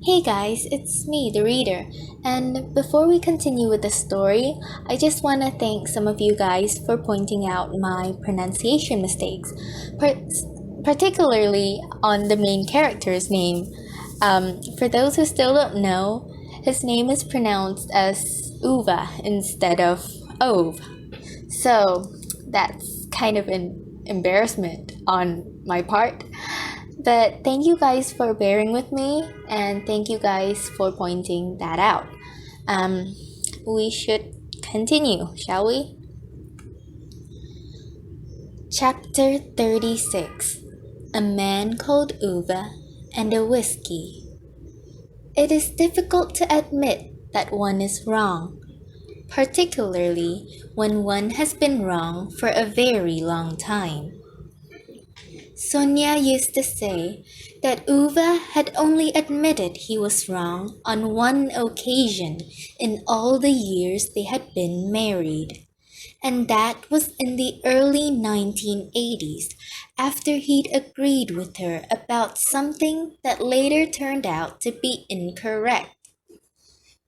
Hey guys, it's me, the reader. And before we continue with the story, I just want to thank some of you guys for pointing out my pronunciation mistakes, par- particularly on the main character's name. For those who still don't know, his name is pronounced as Uva instead of Ove. So that's kind of an embarrassment on my part. But thank you guys for bearing with me and thank you guys for pointing that out. Um, we should continue, shall we? Chapter 36. A Man Called Uva and a Whiskey. It is difficult to admit that one is wrong, particularly when one has been wrong for a very long time. Sonia used to say that Uva had only admitted he was wrong on one occasion in all the years they had been married, and that was in the early 1980s after he'd agreed with her about something that later turned out to be incorrect.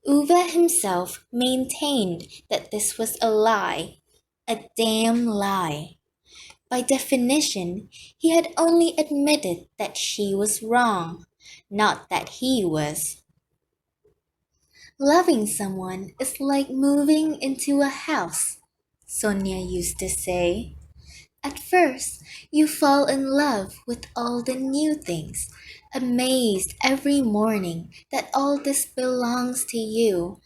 Uva himself maintained that this was a lie, a damn lie. By definition, he had only admitted that she was wrong, not that he was. Loving someone is like moving into a house, Sonia used to say. At first, you fall in love with all the new things, amazed every morning that all this belongs to you,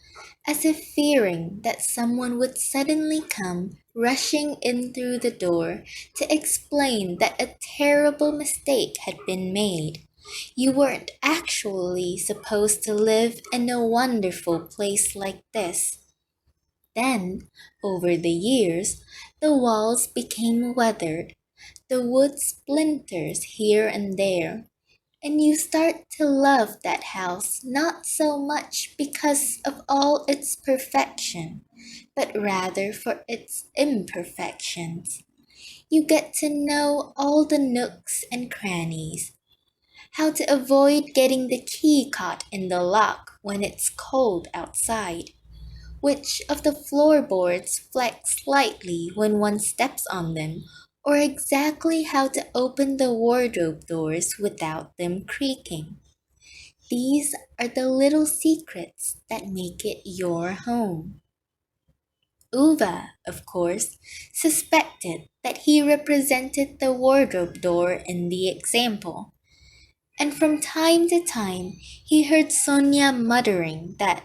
as if fearing that someone would suddenly come rushing in through the door to explain that a terrible mistake had been made. You weren't actually supposed to live in a wonderful place like this. Then, over the years, the walls became weathered, the wood splinters here and there, and you start to love that house not so much because of all its perfection, but rather for its imperfections. You get to know all the nooks and crannies, how to avoid getting the key caught in the lock when it's cold outside, which of the floorboards flex slightly when one steps on them, or exactly how to open the wardrobe doors without them creaking. These are the little secrets that make it your home. Uva, of course, suspected that he represented the wardrobe door in the example, and from time to time he heard Sonia muttering that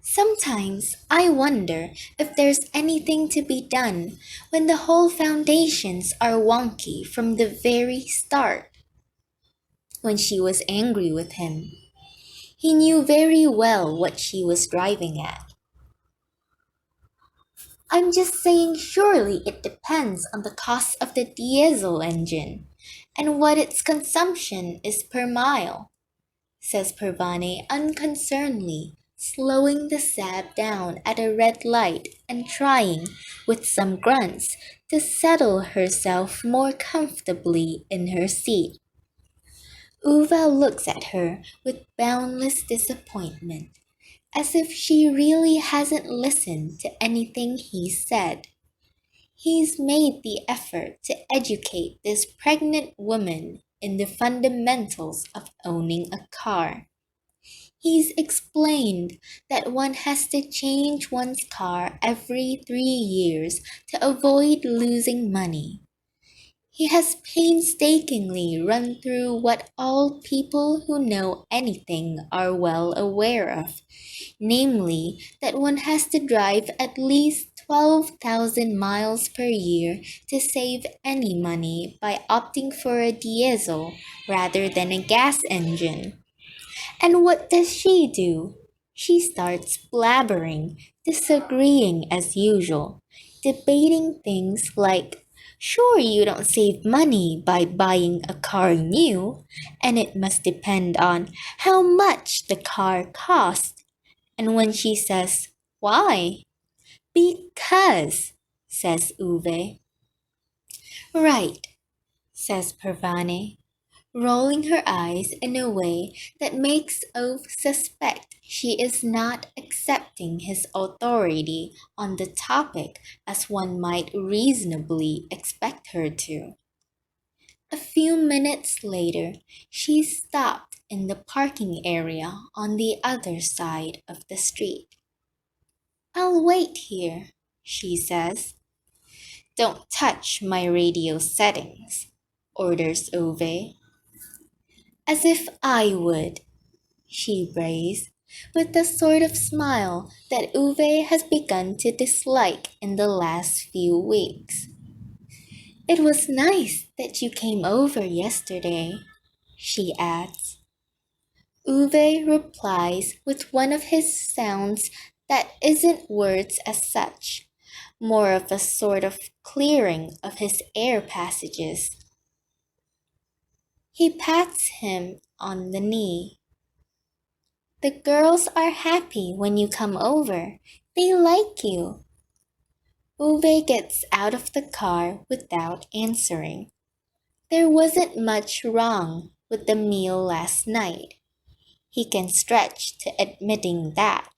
sometimes I wonder if there's anything to be done when the whole foundations are wonky from the very start. When she was angry with him, he knew very well what she was driving at. I'm just saying surely it depends on the cost of the diesel engine and what its consumption is per mile, says Pervane unconcernedly, slowing the Sab down at a red light and trying, with some grunts, to settle herself more comfortably in her seat. Uva looks at her with boundless disappointment, as if she really hasn't listened to anything he said. He's made the effort to educate this pregnant woman in the fundamentals of owning a car. He's explained that one has to change one's car every 3 years to avoid losing money. He has painstakingly run through what all people who know anything are well aware of, namely that one has to drive at least 12,000 miles per year to save any money by opting for a diesel rather than a gas engine. And what does she do? She starts blabbering, disagreeing as usual, debating things like, sure, you don't save money by buying a car new, and it must depend on how much the car costs. And when she says, why? Because, says Uwe. Right, says Pervane. rolling her eyes in a way that makes Ove suspect she is not accepting his authority on the topic as one might reasonably expect her to. A few minutes later, she stopped in the parking area on the other side of the street. "I'll wait here," she says. "Don't touch my radio settings," orders Ove. "As if I would," she brays, with the sort of smile that Uwe has begun to dislike in the last few weeks. "It was nice that you came over yesterday," she adds. Uwe replies with one of his sounds that isn't words as such, more of a sort of clearing of his air passages. He pats him on the knee. "The girls are happy when you come over. They like you." Uwe gets out of the car without answering. There wasn't much wrong with the meal last night. He can stretch to admitting that.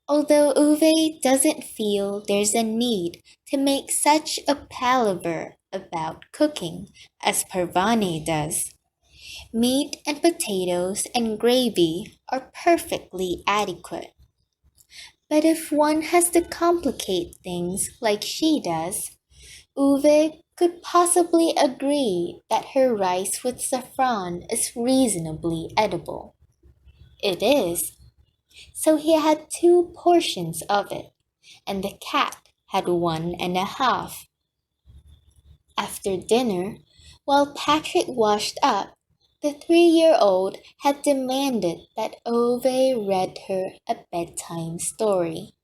Although Uwe doesn't feel there's a need to make such a palaver about cooking as Parvani does. Meat and potatoes and gravy are perfectly adequate. But if one has to complicate things like she does, Uwe could possibly agree that her rice with saffron is reasonably edible. It is. So he had 2 portions of it, and the cat had 1.5. After dinner, while Patrick washed up, the 3-year-old had demanded that Ove read her a bedtime story.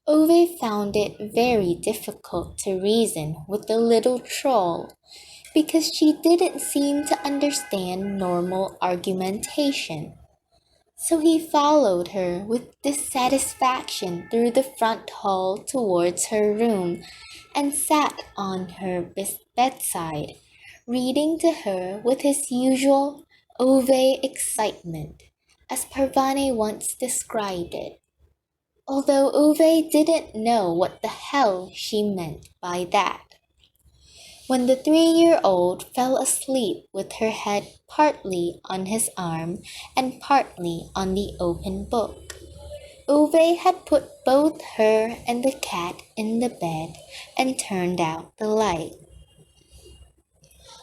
Ove found it very difficult to reason with the little troll because she didn't seem to understand normal argumentation. So he followed her with dissatisfaction through the front hall towards her room and sat on her bedside, reading to her with his usual Ove excitement, as Parvane once described it, although Ove didn't know what the hell she meant by that. When the 3-year-old fell asleep with her head partly on his arm and partly on the open book, Uwe had put both her and the cat in the bed and turned out the light.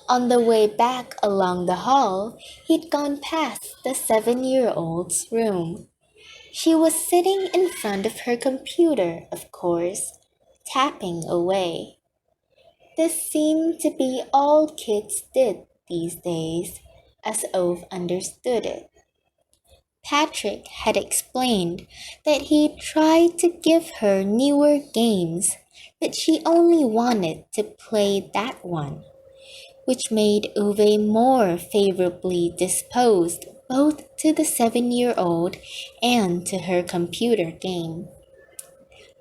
On the way back along the hall, he'd gone past the 7-year-old's room. She was sitting in front of her computer, of course, tapping away. This seemed to be all kids did these days, as Ove understood it. Patrick had explained that he tried to give her newer games, but she only wanted to play that one, which made Ove more favorably disposed both to the 7-year-old and to her computer game.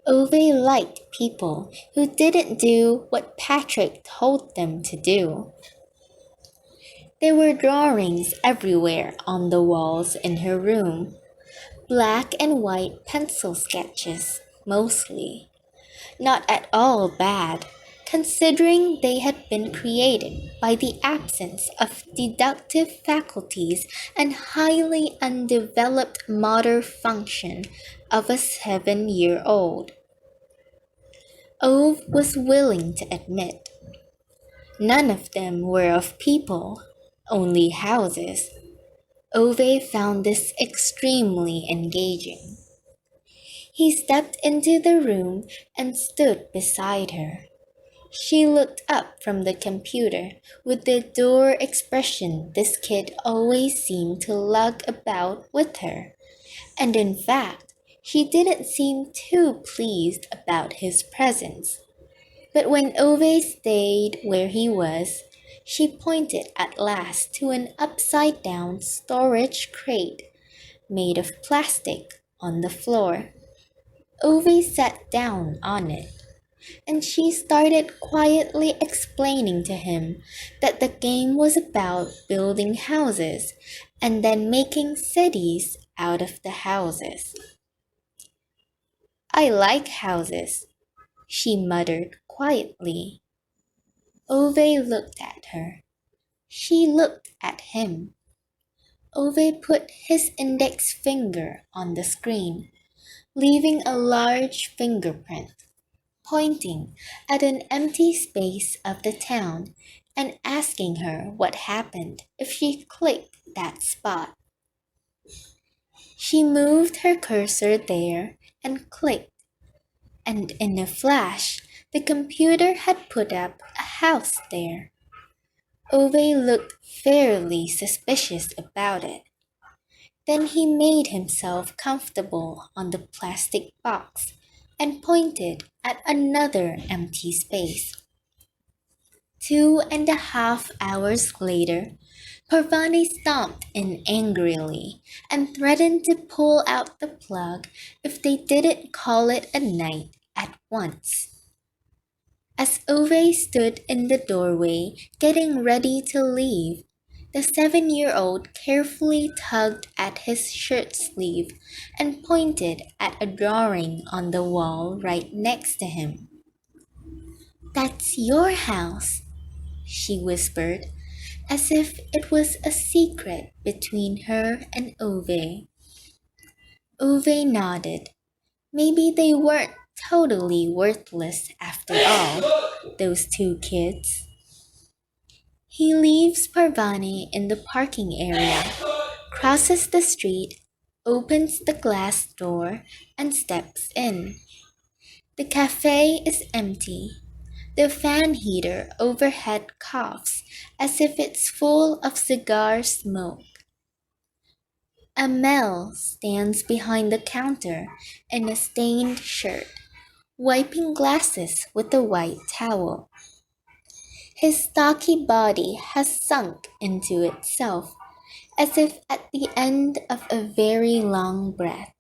Ove liked people who didn't do what Patrick told them to do. There were drawings everywhere on the walls in her room, black and white pencil sketches, mostly. Not at all bad, considering they had been created by the absence of deductive faculties and highly undeveloped motor function of a 7-year-old. Ove was willing to admit. None of them were of people, only houses. Ove found this extremely engaging. He stepped into the room and stood beside her. She looked up from the computer with the dour expression this kid always seemed to lug about with her, and in fact, she didn't seem too pleased about his presence. But when Ove stayed where he was, she pointed at last to an upside-down storage crate made of plastic on the floor. Ove sat down on it. and she started quietly explaining to him that the game was about building houses and then making cities out of the houses. I like houses, she muttered quietly. Ove looked at her. She looked at him. Ove put his index finger on the screen, leaving a large fingerprint, pointing at an empty space of the town and asking her what happened if she clicked that spot. She moved her cursor there and clicked, and in a flash, the computer had put up a house there. Ove looked fairly suspicious about it. Then he made himself comfortable on the plastic box and pointed at another empty space. 2.5 hours later, Parvani stomped in angrily and threatened to pull out the plug if they didn't call it a night at once. As Ove stood in the doorway getting ready to leave, the 7-year-old carefully tugged at his shirt sleeve and pointed at a drawing on the wall right next to him. "That's your house," she whispered, as if it was a secret between her and Ove. Ove nodded. Maybe they weren't totally worthless after all, those two kids. He leaves Parvani in the parking area, crosses the street, opens the glass door, and steps in. The cafe is empty. The fan heater overhead coughs as if it's full of cigar smoke. Amel stands behind the counter in a stained shirt, wiping glasses with a white towel. His stocky body has sunk into itself, as if at the end of a very long breath.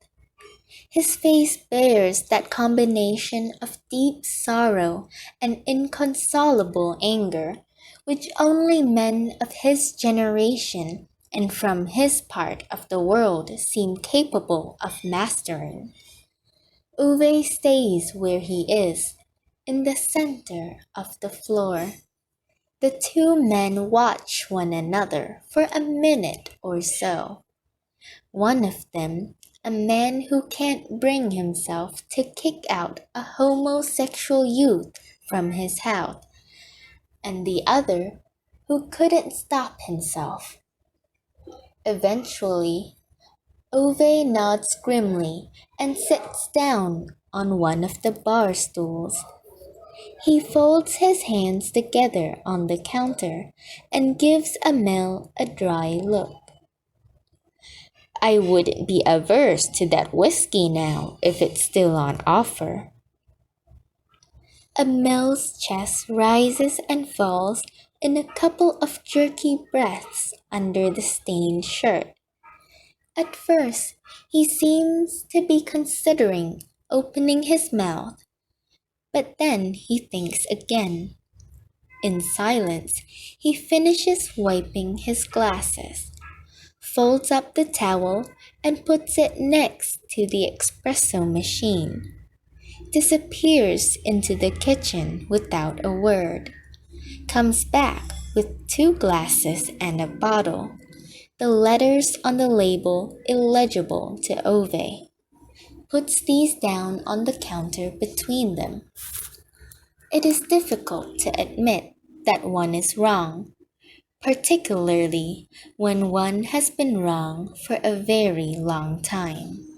His face bears that combination of deep sorrow and inconsolable anger, which only men of his generation and from his part of the world seem capable of mastering. Uwe stays where he is, in the center of the floor. The two men watch one another for a minute or so. One of them, a man who can't bring himself to kick out a homosexual youth from his house, and the other, who couldn't stop himself. Eventually, Ove nods grimly and sits down on one of the bar stools. He folds his hands together on the counter and gives Amel a dry look. "I wouldn't be averse to that whiskey now if it's still on offer." Amel's chest rises and falls in a couple of jerky breaths under the stained shirt. At first, he seems to be considering opening his mouth, but then he thinks again. In silence, he finishes wiping his glasses, folds up the towel, and puts it next to the espresso machine, disappears into the kitchen without a word, comes back with 2 glasses and a bottle, the letters on the label illegible to Ove, puts these down on the counter between them. It is difficult to admit that one is wrong, particularly when one has been wrong for a very long time.